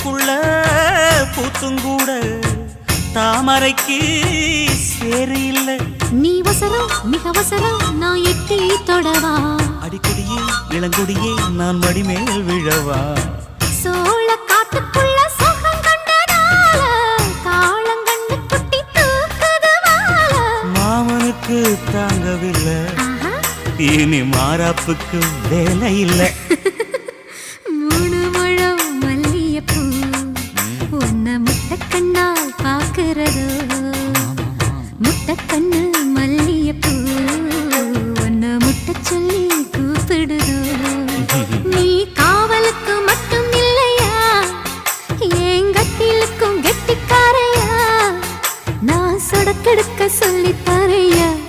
சேத்துக்குள்ள பூத்துங்கூட தாமரைக்கு சேரு இல்ல. நீ வசரம் மிக அவசரம் நான் எட்டி தொடவா. அடிக்கொடியே இளங்கொடியே நான் மடிமேல் விழவா. சோழ காட்டுக்குள்ள சுகம் கண்டதால காளங்கண்ணு குட்டி தூக்குது வாழ. மாமனுக்கு தாங்கவில்லை இனி மாறாப்புக்கு வேலை இல்லை.